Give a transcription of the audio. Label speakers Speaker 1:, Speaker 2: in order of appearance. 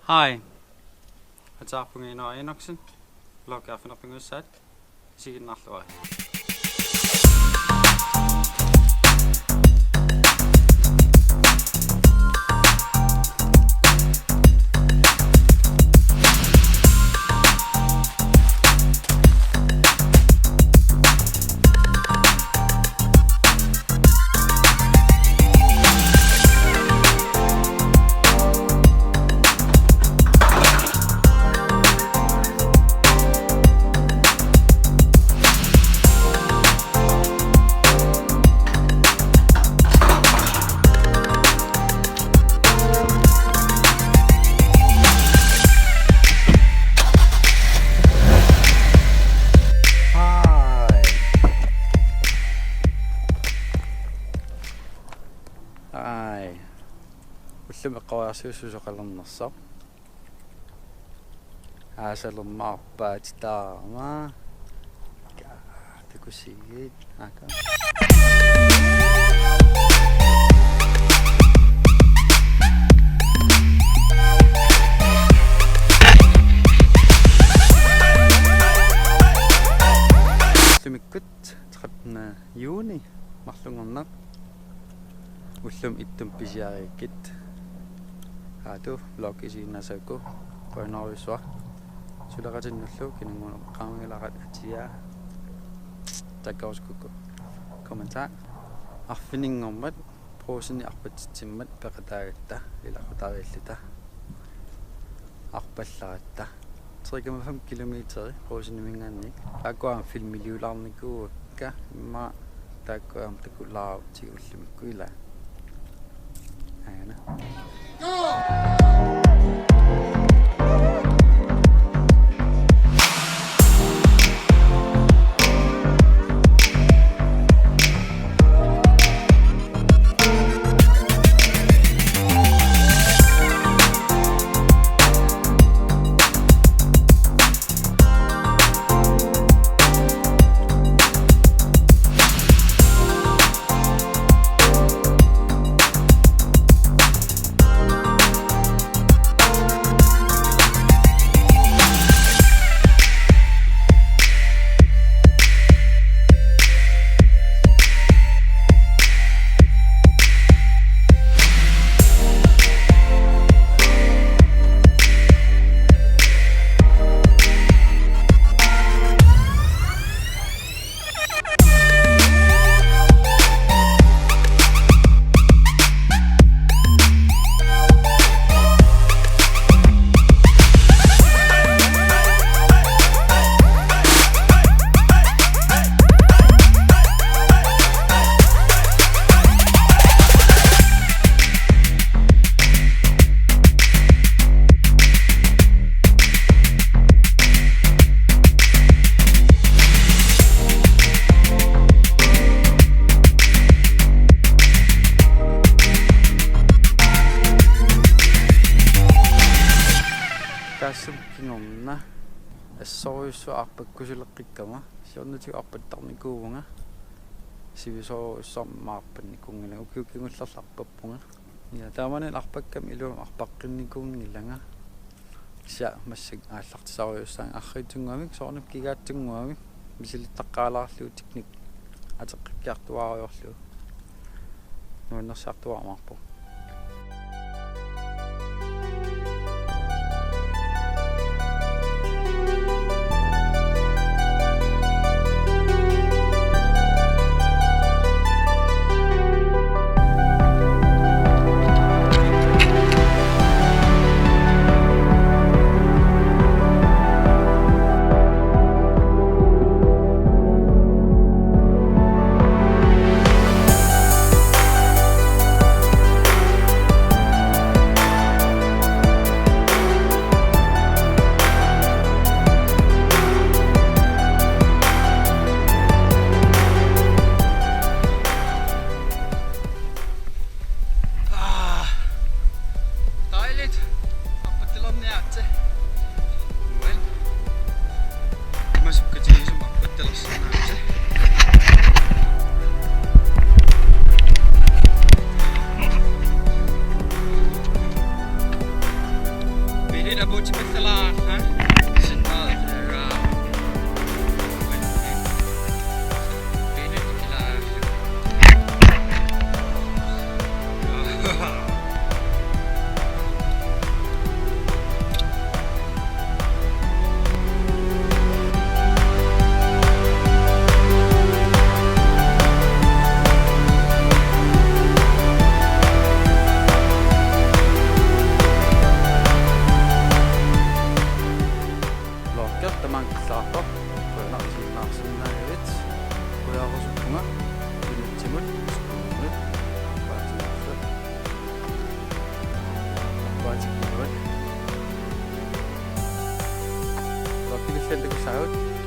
Speaker 1: Hej, jeg tager på Inooraq Enoksen, ulloq er for udsat, sige den aften. ulloq qujareerlunga arpaatit takusigit aka juni marlungerneq ullum ittum pisiariikkit haatu vlog isiinnasaku qoinoriussuaq suleqatinnullu kinanguno qaamangilaqat atia takkauskuku kommentar arfininngormat Brugsen Nuuk Arpatsitsisoqarmat peqataagatta ilaqutariillita arpallaratta 3,5 kilometeri Brugsen Nuuk aquam filmiliularnikkuukka imma taakkuam takulaaru tigullumikku ila aana kassumkingorna assoriussuarpakkusuleqqikkama siornutigu arpattarnikuuvunga sivisoriussormaarpannikungila ukiukingullerlarpappunga ya taamanil arpakkam iluum arpaqqinnikungillanga sia massag aallartisariussaang arritunguamik soornup kigaattunguamik misilittaqqaalarlu teknik ateqqikkiartuariorlu nuunnersaartuarmarpo
Speaker 2: Kita buat cepet salah, ha? Senang saudara. Pilih kelas.
Speaker 1: Loqaq tamang kissaaqoq qanarsinnaarsinnaarit qujareerlunga Ittu Net-imut Brugsen Nuuk Arpatsitsisoqarmat loqqilissantakussagut